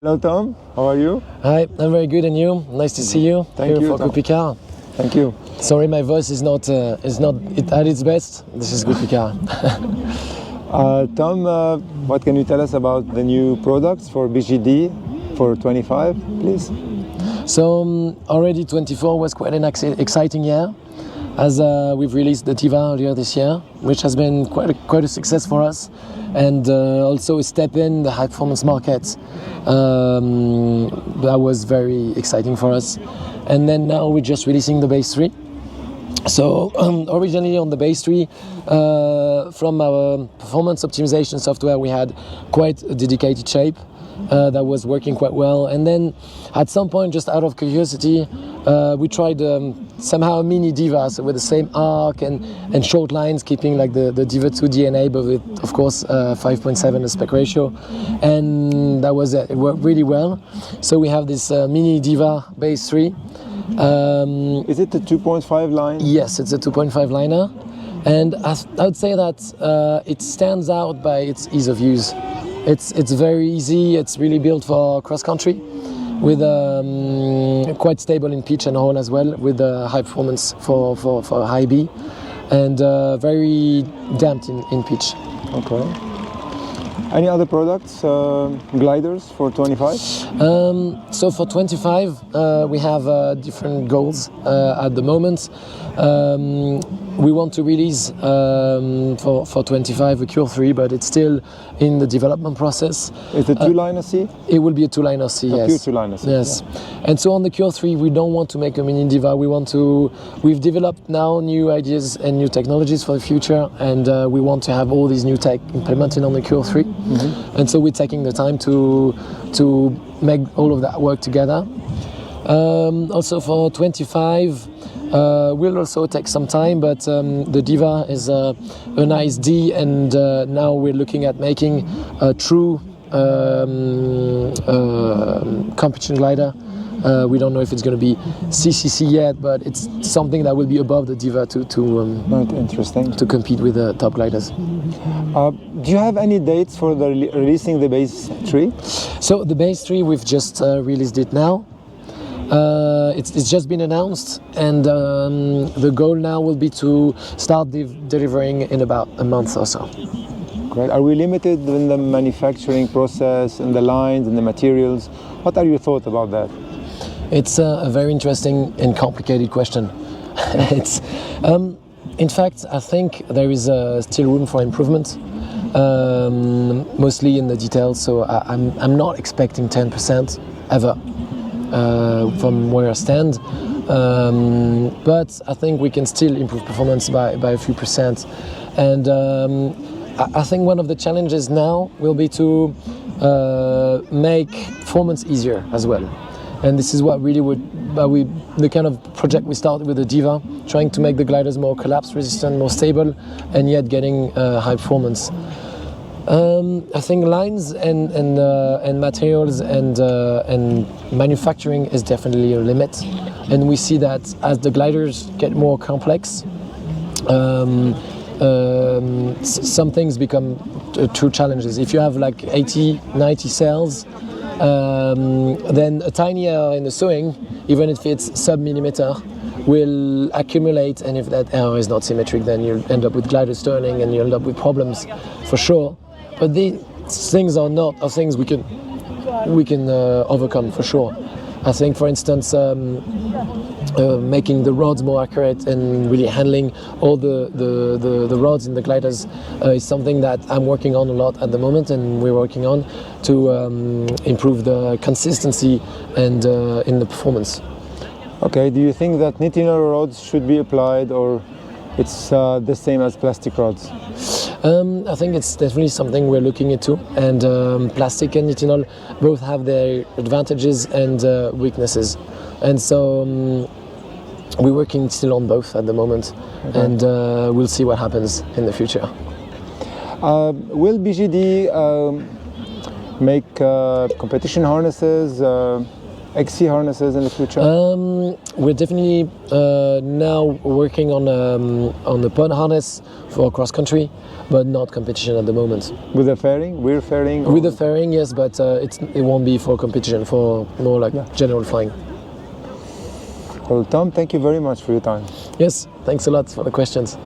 Hello Tom, how are you? Hi, I'm very good, and you? Nice to see you. Thank you, for Tom. Coupe Icare. Thank you. Sorry, my voice is not at its best. This is Coupe Icare. Tom, what can you tell us about the new products for BGD for 25, please? So already 24 was quite an exciting year, as we've released the Diva earlier this year, which has been quite a success for us, and also a step in the high performance market. That was very exciting for us. And then now we're just releasing the Base 3. So originally on the Base 3, from our performance optimization software, we had quite a dedicated shape that was working quite well. And then at some point, just out of curiosity, we tried somehow a mini Diva, so with the same arc and short lines, keeping like the Diva 2 DNA, but with, of course, 5.7 aspect ratio. And that was it worked really well. So we have this mini Diva Base 3. Is it the 2.5 line? Yes, it's a 2.5 liner. And I would say that it stands out by its ease of use. It's very easy. It's really built for cross country, with quite stable in pitch and roll as well, with high performance for high B, and very damped in pitch. Okay. Any other products, gliders for 25? So for 25, we have different goals at the moment. We want to release for 25 a Cure 3, but it's still in the development process. Is it two-liner C? It will be a two-liner C, yes. Pure two-liner C. Yes. Yeah. And so on the Cure 3, we don't want to make a mini Diva. We've developed now new ideas and new technologies for the future, and we want to have all these new tech implemented on the Cure 3. Mm-hmm. And so we're taking the time to make all of that work together. Also for 25, will also take some time, but the Diva is a nice D, and now we're looking at making a true competition glider. We don't know if it's going to be CCC yet, but it's something that will be above the Diva interesting. to compete with the top gliders. Do you have any dates for releasing the Base 3? So the Base 3, we've just released it now. It's just been announced, and the goal now will be to start delivering in about a month or so. Great. Are we limited in the manufacturing process and the lines and the materials? What are your thoughts about that? It's a very interesting and complicated question. It's, in fact, I think there is still room for improvement, mostly in the details. So I'm not expecting 10% ever. From where I stand, but I think we can still improve performance by a few percent, and I think one of the challenges now will be to make performance easier as well, and this is what really the kind of project we started with the Diva, trying to make the gliders more collapse resistant, more stable, and yet getting high performance. I think lines and materials and manufacturing is definitely a limit, and we see that as the gliders get more complex, some things become true challenges. If you have like 80, 90 cells, then a tiny error in the sewing, even if it's sub-millimeter, will accumulate, and if that error is not symmetric, then you'll end up with gliders turning and you'll end up with problems for sure. But these things are things we can overcome for sure. I think, for instance, making the rods more accurate and really handling all the rods in the gliders is something that I'm working on a lot at the moment, and we're working on to improve the consistency and in the performance. Okay. Do you think that nitinol rods should be applied, or it's the same as plastic rods? I think it's definitely something we're looking into, and plastic and nitinol both have their advantages and weaknesses, and so we're working still on both at the moment. Okay. And we'll see what happens in the future. Will BGD make competition harnesses XC harnesses in the future? We're definitely now working on the pod harness for cross country, but not competition at the moment. With a fairing, rear fairing? With a fairing, yes, but it won't be for competition, for more like general flying. Well, Tom, thank you very much for your time. Yes, thanks a lot for the questions.